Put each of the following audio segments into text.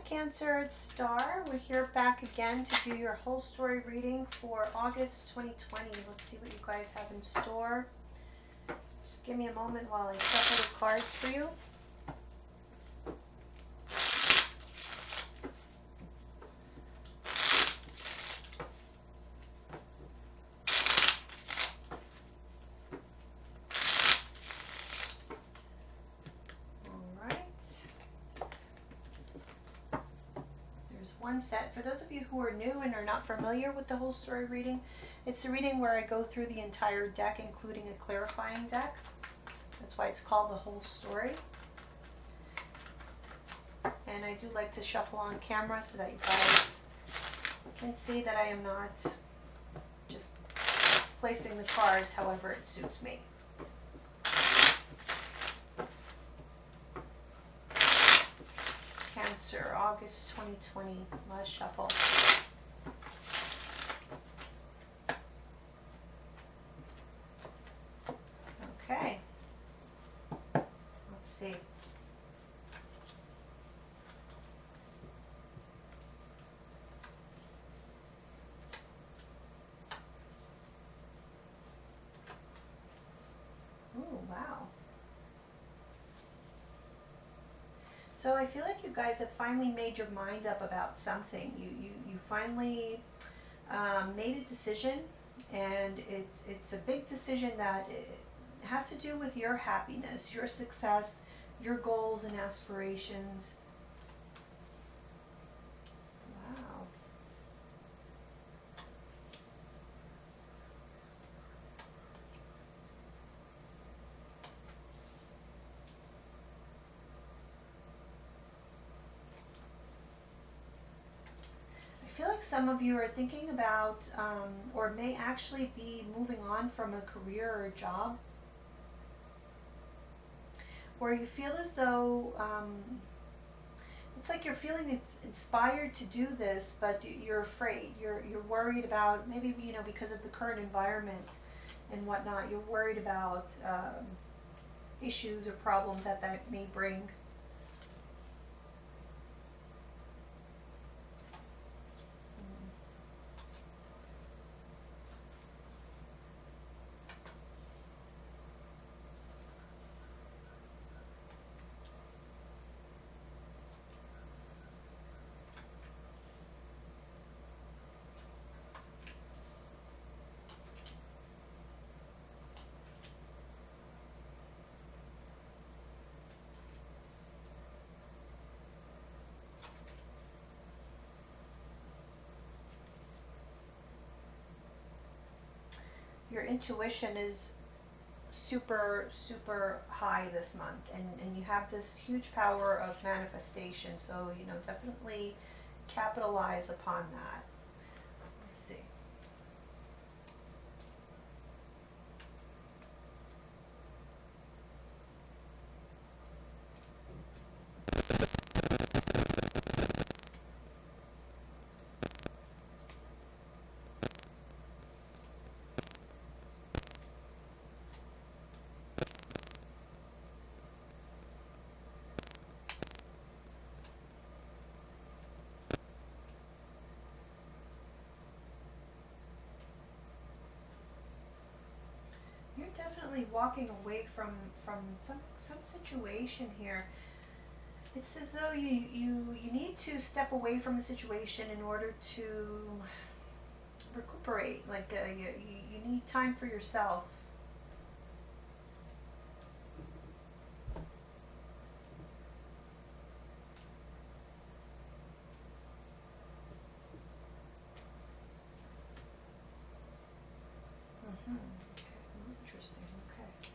Cancer, it's Star. We're here back again to do your whole story reading for August 2020. Let's see what you guys have in store. Just give me a moment while I shuffle the cards for you. One set. For those of you who are new and are not familiar with the whole story reading, it's a reading where I go through the entire deck, including a clarifying deck. That's why it's called the whole story. And I do like to shuffle on camera so that you guys can see that I am not just placing the cards however it suits me. Cancer, August 2020, last shuffle. Okay, let's see. Oh, wow. So I feel like you guys have finally made your mind up about something. You finally made a decision, and it's a big decision that it has to do with your happiness, your success, your goals and aspirations. Wow. I feel like some of you are thinking about or may actually be moving on from a career or a job, or you feel as though it's like you're feeling inspired to do this, but you're afraid. You're worried about, maybe, you know, because of the current environment and whatnot, you're worried about issues or problems that may bring. Your intuition is super high this month, and you have this huge power of manifestation, so you know, definitely capitalize upon that. Let's see. You're definitely walking away from some situation here. It's as though you need to step away from the situation in order to recuperate. Like you need time for yourself. Okay, interesting. Okay.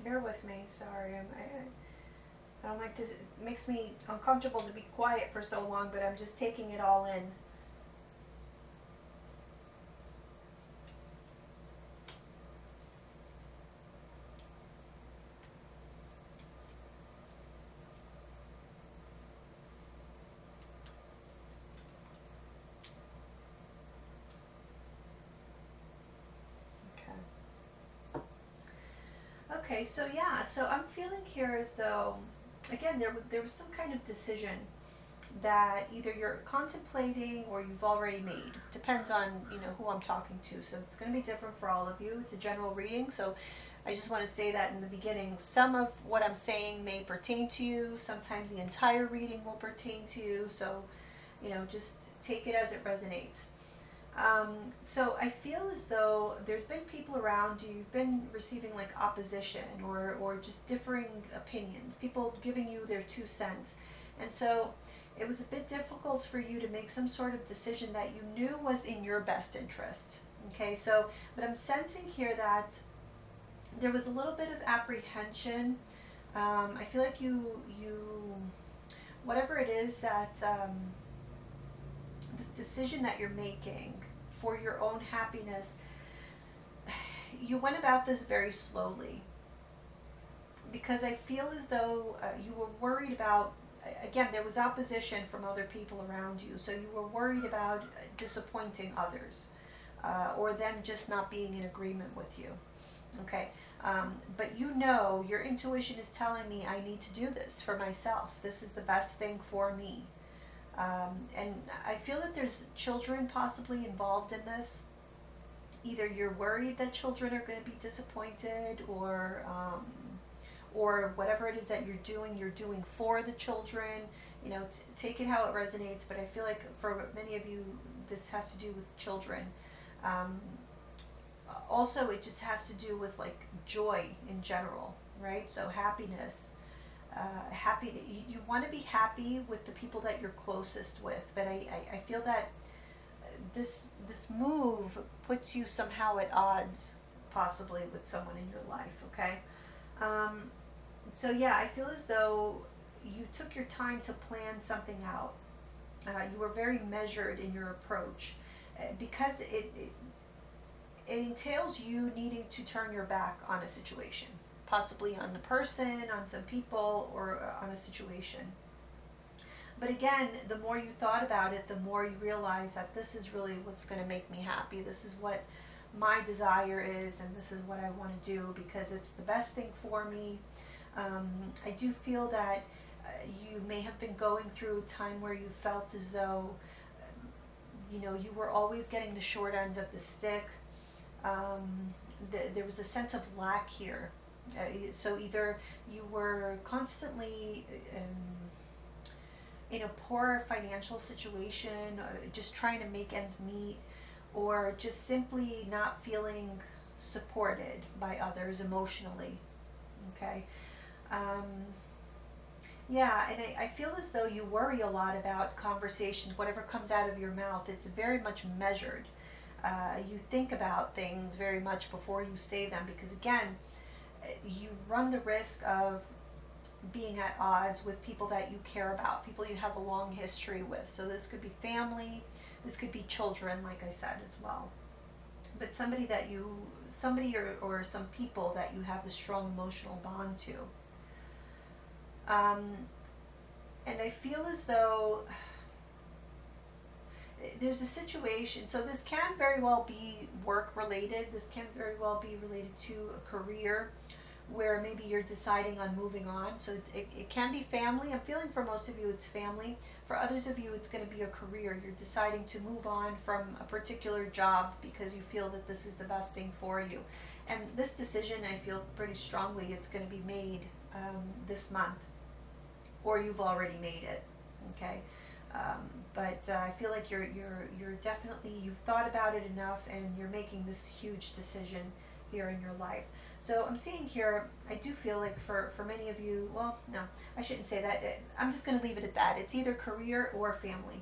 Bear with me. Sorry, I don't like to. It makes me uncomfortable to be quiet for so long, but I'm just taking it all in. Okay, so yeah, so I'm feeling here as though, again, there was some kind of decision that either you're contemplating or you've already made. Depends on, who I'm talking to. So it's going to be different for all of you. It's a general reading, so I just want to say that in the beginning. Some of what I'm saying may pertain to you. Sometimes the entire reading will pertain to you. So, just take it as it resonates. So I feel as though there's been people around you, you've been receiving like opposition or just differing opinions, people giving you their 2 cents. And so it was a bit difficult for you to make some sort of decision that you knew was in your best interest. Okay, so, but I'm sensing here that there was a little bit of apprehension. I feel like whatever it is that, this decision that you're making for your own happiness, you went about this very slowly, because I feel as though you were worried about, again, there was opposition from other people around you, so you were worried about disappointing others, or them just not being in agreement with you. Okay, but your intuition is telling me I need to do this for myself. This is the best thing for me. And I feel that there's children possibly involved in this. Either you're worried that children are going to be disappointed, or whatever it is that you're doing for the children. Take it how it resonates. But I feel like for many of you, this has to do with children. Also, it just has to do with like joy in general, right? So happiness. You want to be happy with the people that you're closest with, but I feel that this move puts you somehow at odds possibly with someone in your life. Okay, so yeah, I feel as though you took your time to plan something out. You were very measured in your approach, because it entails you needing to turn your back on a situation, possibly on a person, on some people, or on a situation. But again, the more you thought about it, the more you realize that this is really what's going to make me happy. This is what my desire is, and this is what I want to do because it's the best thing for me. I do feel that you may have been going through a time where you felt as though, you were always getting the short end of the stick. There was a sense of lack here. So either you were constantly in a poor financial situation, just trying to make ends meet, or just simply not feeling supported by others emotionally. Okay. Yeah, and I feel as though you worry a lot about conversations, whatever comes out of your mouth. It's very much measured. You think about things very much before you say them, because again, you run the risk of being at odds with people that you care about, people you have a long history with. So this could be family, this could be children, like I said, as well. But somebody or some people that you have a strong emotional bond to. And I feel as though there's a situation, so this can very well be work related, this can very well be related to a career where maybe you're deciding on moving on. So it can be family. I'm feeling for most of you it's family. For others of you it's going to be a career. You're deciding to move on from a particular job because you feel that this is the best thing for you. And this decision, I feel pretty strongly it's going to be made this month, or you've already made it. Okay. But I feel like you're definitely, you've thought about it enough, and you're making this huge decision here in your life. So I'm seeing here, I do feel like for many of you, well, no, I shouldn't say that. I'm just going to leave it at that. It's either career or family.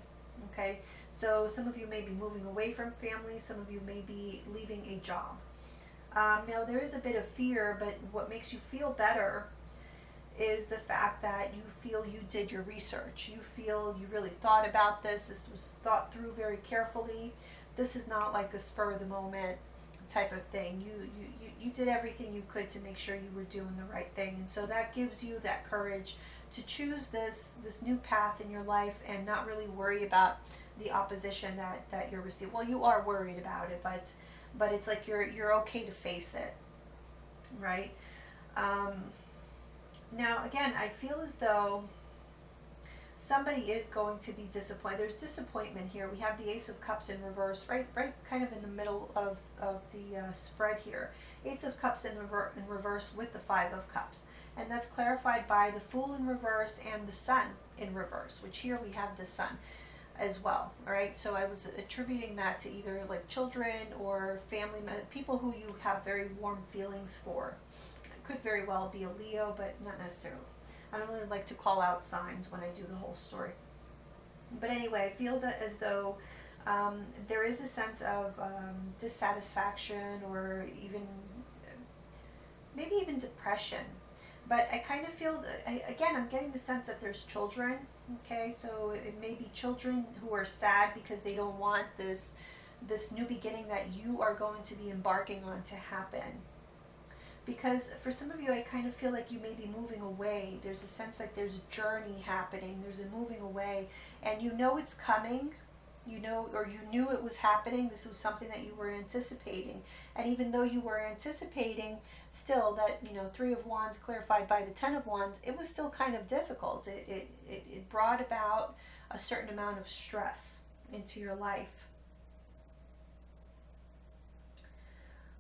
Okay. So some of you may be moving away from family. Some of you may be leaving a job. Now, there is a bit of fear, but what makes you feel better is the fact that you feel you did your research. You feel you really thought about this. This was thought through very carefully. This is not like a spur of the moment type of thing. You did everything you could to make sure you were doing the right thing. And so that gives you that courage to choose this new path in your life and not really worry about the opposition that you're receiving. Well, you are worried about it, but it's like you're okay to face it, right? Now, again, I feel as though somebody is going to be disappointed. There's disappointment here. We have the Ace of Cups in reverse, right kind of in the middle of the spread here. Ace of Cups in reverse with the Five of Cups. And that's clarified by the Fool in reverse and the Sun in reverse, which here we have the Sun as well. All right, so I was attributing that to either like children or family, people who you have very warm feelings for. It could very well be a Leo, but not necessarily. I don't really like to call out signs when I do the whole story. But anyway, I feel that as though there is a sense of dissatisfaction or even maybe even depression. But I kind of feel that, again, I'm getting the sense that there's children, okay? So it may be children who are sad because they don't want this new beginning that you are going to be embarking on to happen. Because for some of you, I kind of feel like you may be moving away. There's a sense like there's a journey happening. There's a moving away. And you know it's coming. You know, or you knew it was happening. This was something that you were anticipating. And even though you were anticipating, still that, you know, Three of Wands clarified by the Ten of Wands, it was still kind of difficult. It brought about a certain amount of stress into your life.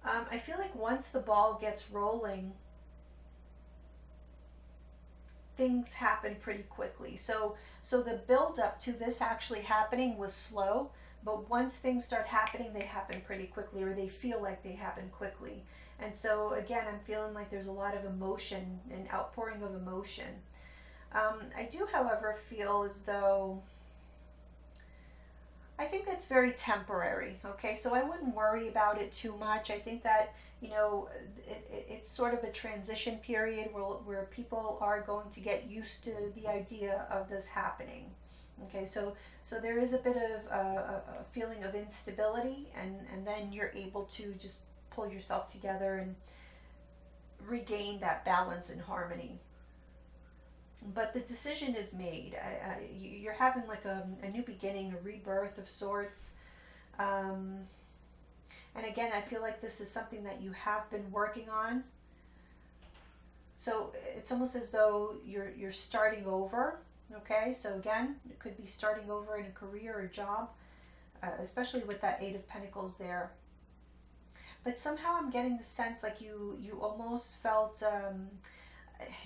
I feel like once the ball gets rolling, things happen pretty quickly. So the build up to this actually happening was slow, but once things start happening, they happen pretty quickly, or they feel like they happen quickly. And so again, I'm feeling like there's a lot of emotion, an outpouring of emotion. I do, however, feel as though I think that's very temporary, okay? So I wouldn't worry about it too much. I think that, you know, it's sort of a transition period where people are going to get used to the idea of this happening, okay? So there is a bit of a feeling of instability, and then you're able to just pull yourself together and regain that balance and harmony. But the decision is made. You're having like a new beginning, a rebirth of sorts. And again, I feel like this is something that you have been working on. So it's almost as though you're starting over. Okay, so again, it could be starting over in a career or job, especially with that Eight of Pentacles there. But somehow I'm getting the sense like you almost felt...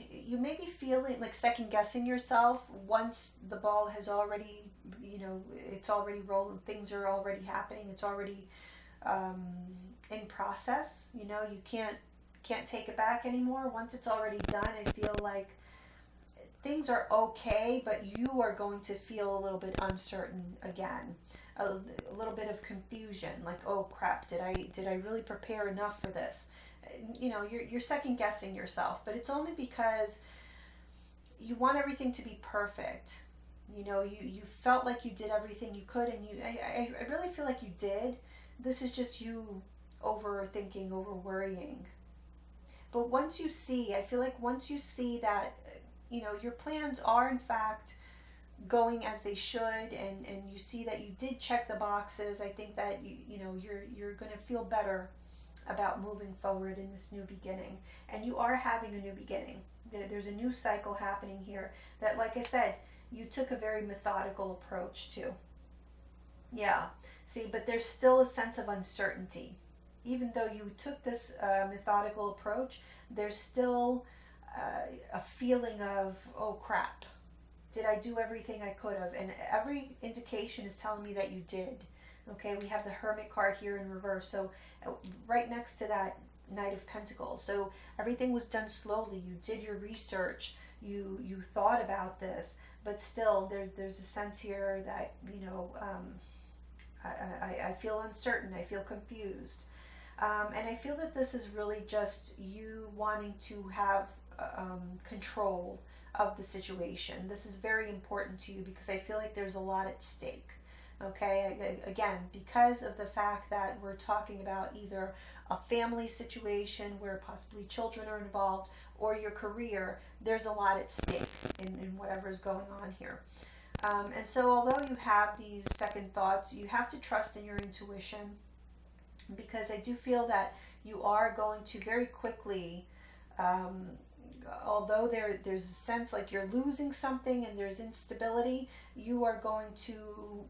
you may be feeling like second guessing yourself once the ball has already, you know, it's already rolling, things are already happening, it's already in process. You know, you can't take it back anymore. Once it's already done, I feel like things are okay, but you are going to feel a little bit uncertain again, a little bit of confusion, like, oh crap, did I really prepare enough for this? You know, you're second guessing yourself, but it's only because you want everything to be perfect. You know, you felt like you did everything you could, and I really feel like you did. This is just you overthinking, over worrying. But once you see, I feel like once you see that, you know, your plans are in fact going as they should, and you see that you did check the boxes, I think that you know you're going to feel better about moving forward in this new beginning. And you are having a new beginning. There's a new cycle happening here that, like I said, you took a very methodical approach to. Yeah, see, but there's still a sense of uncertainty. Even though you took this methodical approach, there's still a feeling of, oh crap, did I do everything I could have? And every indication is telling me that you did. Okay, we have the Hermit card here in reverse. So right next to that Knight of Pentacles. So everything was done slowly. You did your research. You thought about this. But still, there's a sense here that, you know, I feel uncertain. I feel confused. And I feel that this is really just you wanting to have control of the situation. This is very important to you because I feel like there's a lot at stake. Okay, again, because of the fact that we're talking about either a family situation where possibly children are involved or your career, there's a lot at stake in whatever's going on here. And so, although you have these second thoughts, you have to trust in your intuition because I do feel that you are going to very quickly, although there's a sense like you're losing something and there's instability, you are going to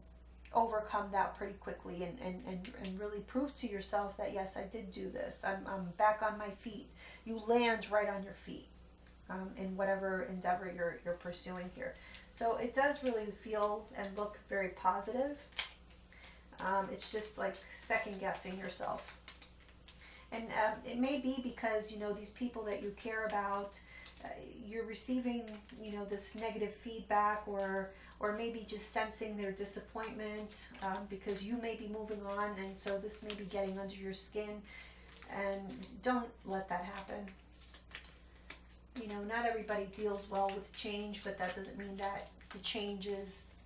overcome that pretty quickly and really prove to yourself that yes, I did do this. I'm back on my feet. You land right on your feet in whatever endeavor you're pursuing here. So it does really feel and look very positive. It's just like second guessing yourself. And it may be because, you know, these people that you care about, you're receiving, you know, this negative feedback or maybe just sensing their disappointment because you may be moving on, and so this may be getting under your skin. And don't let that happen. You know, not everybody deals well with change, but that doesn't mean that the change is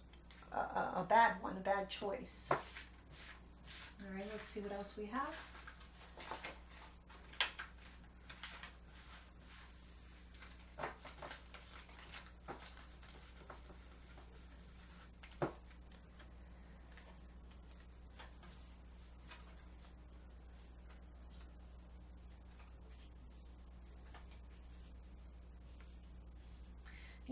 a bad one, a bad choice. All right, let's see what else we have.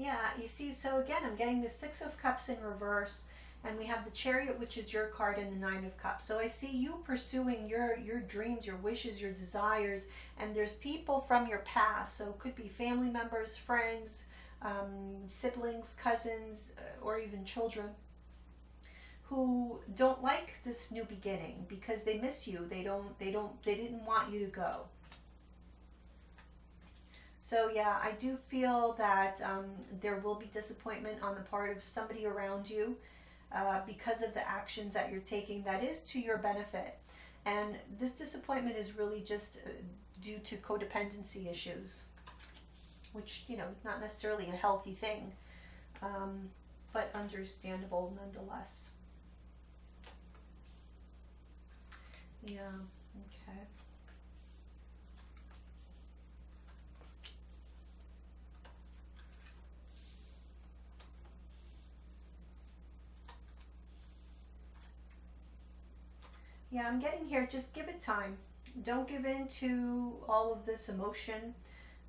Yeah, you see, so again, I'm getting the Six of Cups in reverse, and we have the Chariot, which is your card, and the Nine of Cups. So I see you pursuing your dreams, your wishes, your desires, and there's people from your past. So it could be family members, friends, siblings, cousins, or even children who don't like this new beginning because they miss you. They didn't want you to go. So yeah, I do feel that there will be disappointment on the part of somebody around you because of the actions that you're taking that is to your benefit. And this disappointment is really just due to codependency issues, which, you know, not necessarily a healthy thing, but understandable nonetheless. Yeah, okay. Yeah, I'm getting here, just give it time. Don't give in to all of this emotion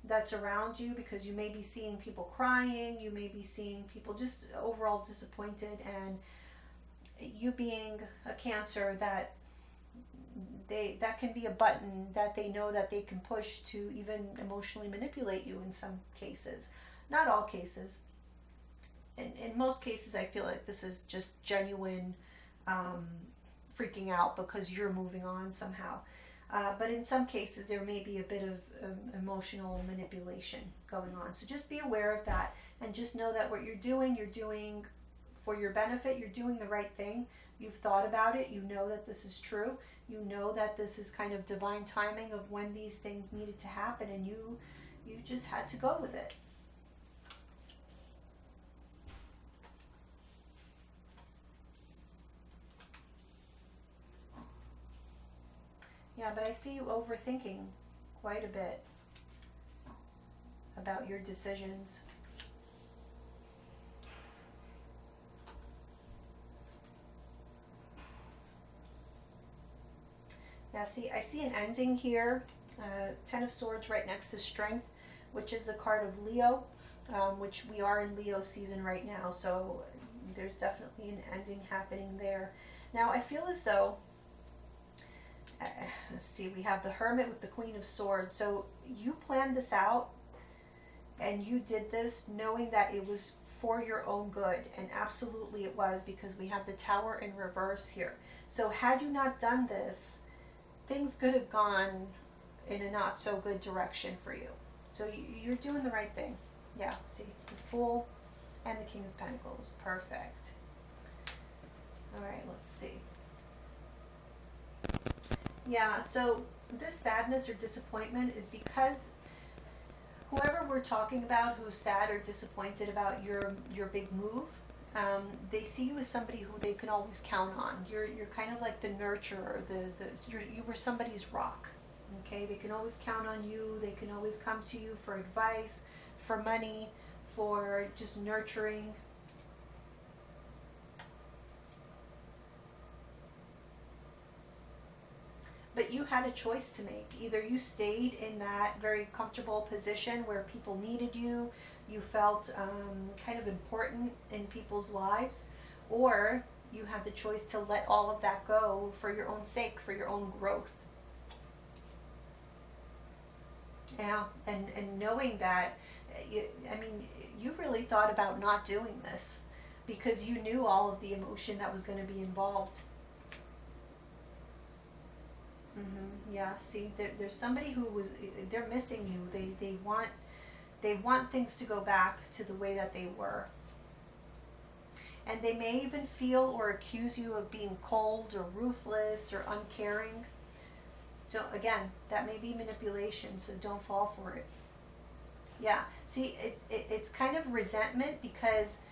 that's around you because you may be seeing people crying, you may be seeing people just overall disappointed, and you being a Cancer, that can be a button that they know that they can push to even emotionally manipulate you in some cases. Not all cases. In most cases, I feel like this is just genuine freaking out because you're moving on somehow. But in some cases, there may be a bit of emotional manipulation going on. So just be aware of that and just know that what you're doing for your benefit. You're doing the right thing. You've thought about it. You know that this is true. You know that this is kind of divine timing of when these things needed to happen, and you just had to go with it. Yeah, but I see you overthinking quite a bit about your decisions. Yeah, see, I see an ending here. Ten of Swords right next to Strength, which is the card of Leo, which we are in Leo season right now. So there's definitely an ending happening there. Now, I feel as though, let's see, we have the Hermit with the Queen of Swords. So you planned this out and you did this knowing that it was for your own good. And absolutely it was, because we have the Tower in reverse here. So had you not done this, things could have gone in a not so good direction for you. So you're doing the right thing. Yeah, see, the Fool and the King of Pentacles. Perfect. All right, let's see. Yeah, so this sadness or disappointment is because whoever we're talking about who's sad or disappointed about your big move, they see you as somebody who they can always count on. You're kind of like the nurturer, you were somebody's rock. Okay, they can always count on you. They can always come to you for advice, for money, for just nurturing. But you had a choice to make. Either you stayed in that very comfortable position where people needed you, you felt kind of important in people's lives, or you had the choice to let all of that go for your own sake, for your own growth. Yeah, and knowing that, you really thought about not doing this because you knew all of the emotion that was going to be involved. Yeah, see, there's somebody who they're missing you. They want things to go back to the way that they were. And they may even feel or accuse you of being cold or ruthless or uncaring. Again, that may be manipulation, so don't fall for it. Yeah, see, it's kind of resentment because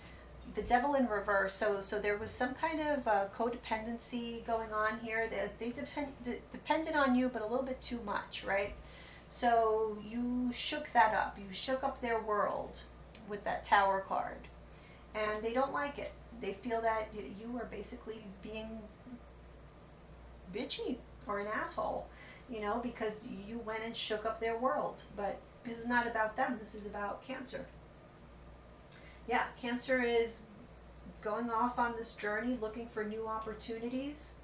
the devil in reverse. So there was some kind of codependency going on here. They depended on you, but a little bit too much, right? So you shook that up. You shook up their world with that Tower card, and they don't like it. They feel that you are basically being bitchy or an asshole, because you went and shook up their world. But this is not about them. This is about Cancer. Yeah, Cancer is going off on this journey, looking for new opportunities.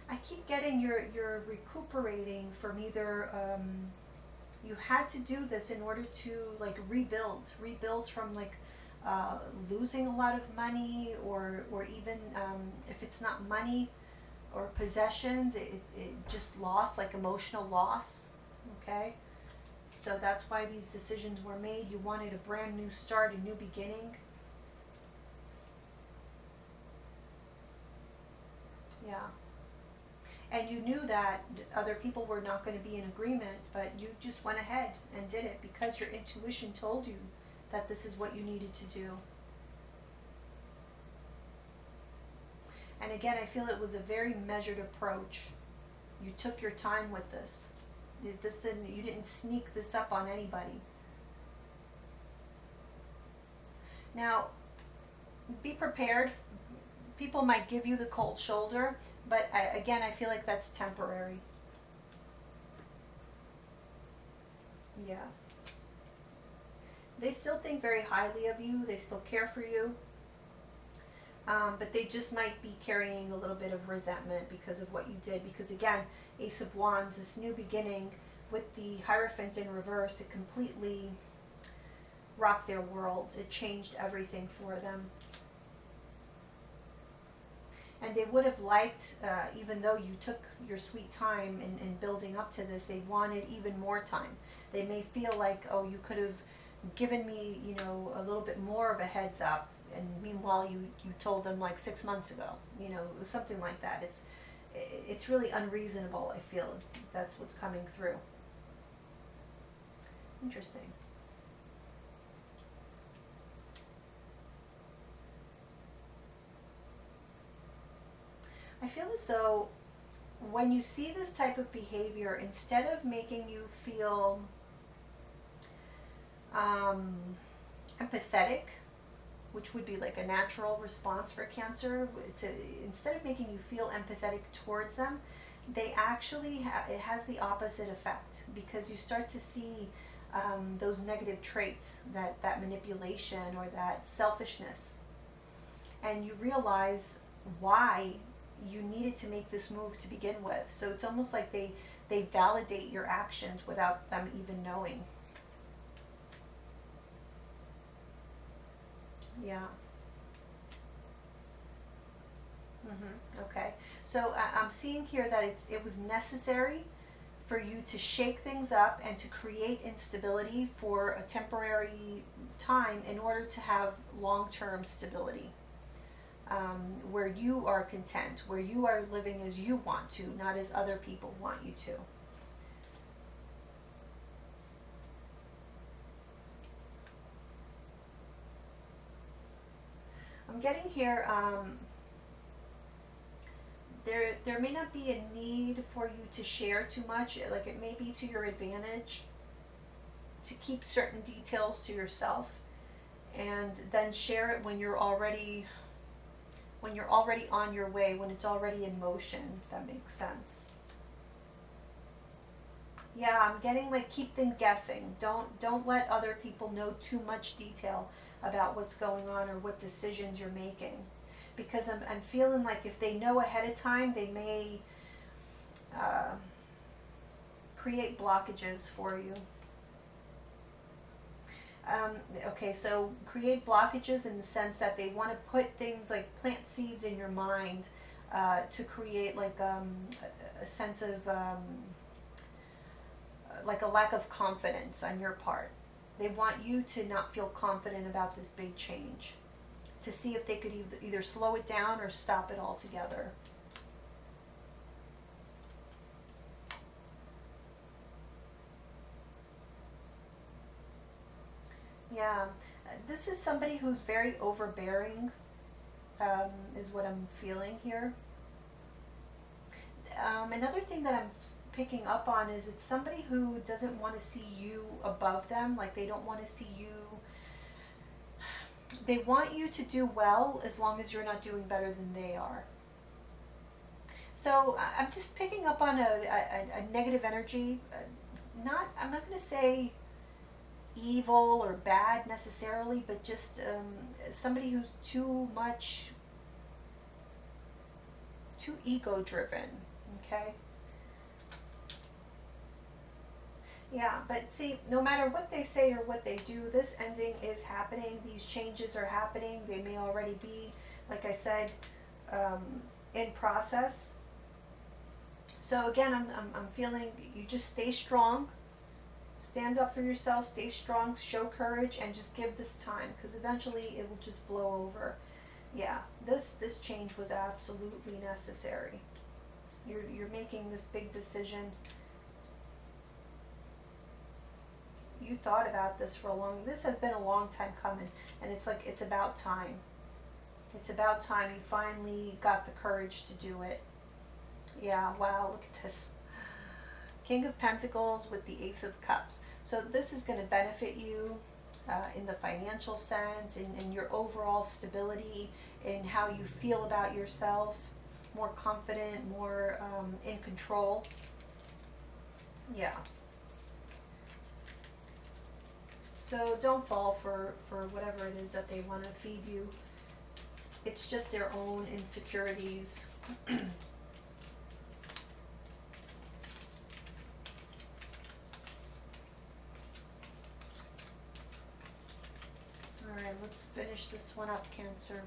I keep getting you're recuperating from either you had to do this in order to like rebuild from like losing a lot of money, or even if it's not money or possessions, it just loss, like emotional loss. Okay. So that's why these decisions were made. You wanted a brand new start, a new beginning. Yeah. And you knew that other people were not going to be in agreement, but you just went ahead and did it because your intuition told you that this is what you needed to do. And again, I feel it was a very measured approach. You took your time with this. You didn't sneak this up on anybody. Now, be prepared. People might give you the cold shoulder, but I feel like that's temporary. Yeah. They still think very highly of you. They still care for you. But they just might be carrying a little bit of resentment because of what you did. Because again, Ace of Wands, this new beginning with the Hierophant in reverse, it completely rocked their world. It changed everything for them. And they would have liked, even though you took your sweet time in building up to this, they wanted even more time. They may feel like, oh, you could have given me, a little bit more of a heads up. And meanwhile, you told them like 6 months ago, it was something like that. It's really unreasonable, I feel. That's what's coming through. Interesting. I feel as though when you see this type of behavior, instead of making you feel empathetic, which would be like a natural response for Cancer, instead of making you feel empathetic towards them, they actually it has the opposite effect, because you start to see those negative traits, that manipulation or that selfishness, and you realize why you needed to make this move to begin with. So it's almost like they validate your actions without them even knowing. Yeah. Okay. So I'm seeing here that it was necessary for you to shake things up and to create instability for a temporary time in order to have long-term stability. where you are content, where you are living as you want to, not as other people want you to. I'm getting here, there may not be a need for you to share too much. Like, it may be to your advantage to keep certain details to yourself, and then share it when you're already on your way, when it's already in motion, if that makes sense. Yeah, I'm getting like, keep them guessing. Don't let other people know too much detail about what's going on or what decisions you're making, because I'm feeling like if they know ahead of time, they may uh, create blockages for you. Okay, so create blockages in the sense that they want to put things like plant seeds in your mind to create like a sense of like a lack of confidence on your part. They want you to not feel confident about this big change, to see if they could either slow it down or stop it altogether. Yeah, this is somebody who's very overbearing, is what I'm feeling here. Another thing that I'm picking up on is it's somebody who doesn't want to see you above them. Like, they don't want to see you. They want you to do well as long as you're not doing better than they are. So I'm just picking up on a negative energy. I'm not going to say evil or bad necessarily, but just somebody who's too ego driven. Okay. Yeah, but see, no matter what they say or what they do, this ending is happening. These changes are happening. They may already be, like I said, um, in process. So again, I'm feeling you just stay strong. Stand up for yourself, stay strong, show courage, and just give this time, because eventually it will just blow over. Yeah, this change was absolutely necessary. You're making this big decision. You thought about this for this has been a long time coming, and it's like, it's about time. It's about time you finally got the courage to do it. Yeah, wow, look at this. King of Pentacles with the Ace of Cups. So this is going to benefit you in the financial sense, in your overall stability, in how you feel about yourself, more confident, more in control. Yeah. So don't fall for whatever it is that they want to feed you. It's just their own insecurities. All right, let's finish this one up, Cancer.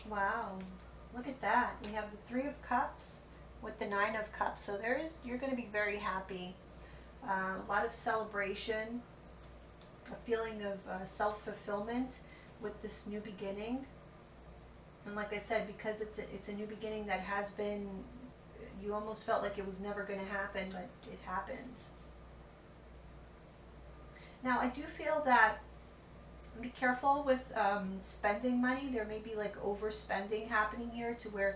Wow, look at that. We have the Three of Cups with the Nine of Cups. So you're going to be very happy. A lot of celebration, a feeling of self-fulfillment with this new beginning. And like I said, because it's a new beginning that has been, you almost felt like it was never going to happen, but it happens. Now, I do feel that be careful with spending money. There may be like overspending happening here, to where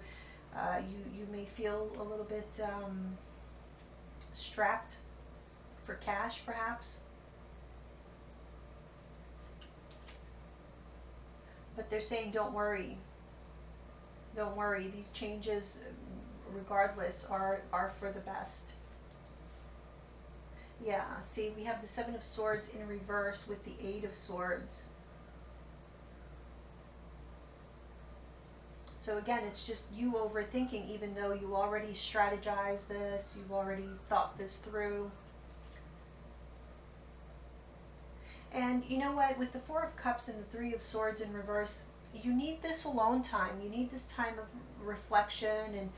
you may feel a little bit strapped for cash, perhaps. But they're saying, don't worry. Don't worry. These changes, regardless, are for the best. Yeah, see, we have the Seven of Swords in reverse with the Eight of Swords. So again, it's just you overthinking, even though you already strategized this, you've already thought this through. And you know what, with the Four of Cups and the Three of Swords in reverse, you need this alone time. You need this time of reflection and,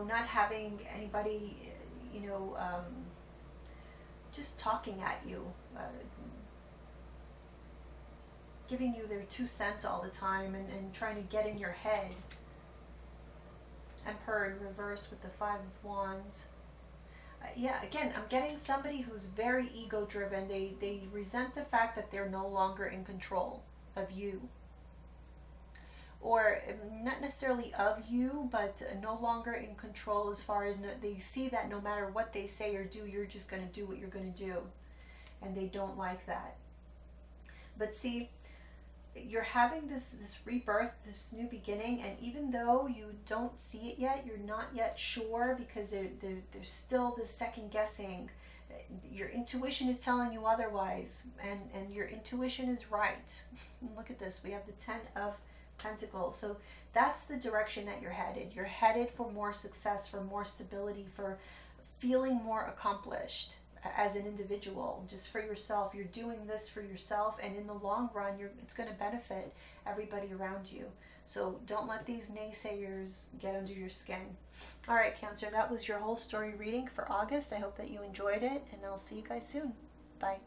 not having anybody, just talking at you, giving you their 2 cents all the time and trying to get in your head. Emperor in reverse with the Five of Wands. Yeah, again, I'm getting somebody who's very ego driven. They resent the fact that they're no longer in control of you. Or not necessarily of you, but no longer in control as far as they see that no matter what they say or do, you're just going to do what you're going to do. And they don't like that. But see, you're having this rebirth, this new beginning, and even though you don't see it yet, you're not yet sure because there's still this second guessing. Your intuition is telling you otherwise, and your intuition is right. Look at this, we have the Ten of Pentacles. So that's the direction that you're headed. You're headed for more success, for more stability, for feeling more accomplished as an individual, just for yourself. You're doing this for yourself, and in the long run, it's going to benefit everybody around you. So don't let these naysayers get under your skin. All right, Cancer, that was your whole story reading for August. I hope that you enjoyed it, and I'll see you guys soon. Bye.